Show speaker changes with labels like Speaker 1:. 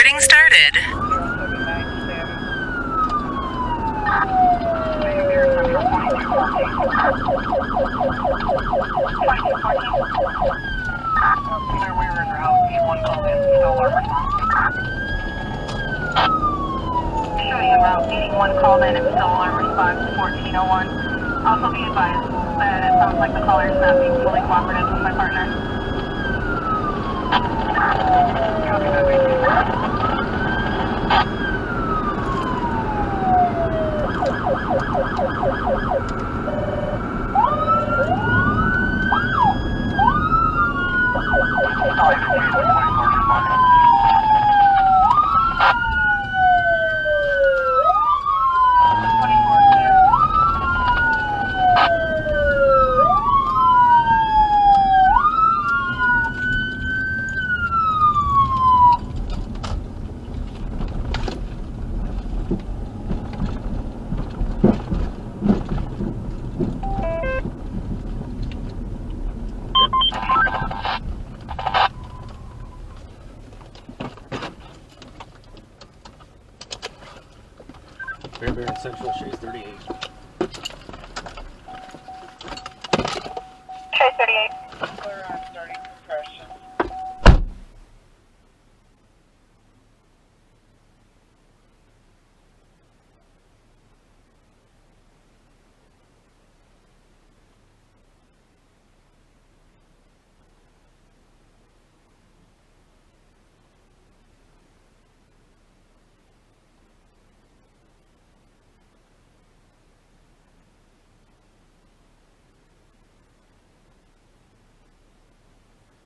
Speaker 1: Recording started.
Speaker 2: Showing about 81 called in and still alarm response 1401. Also be advised that it sounds like the caller is not being fully cooperative with my partner. Copy that,
Speaker 3: Fairbairn Central, Shays 38.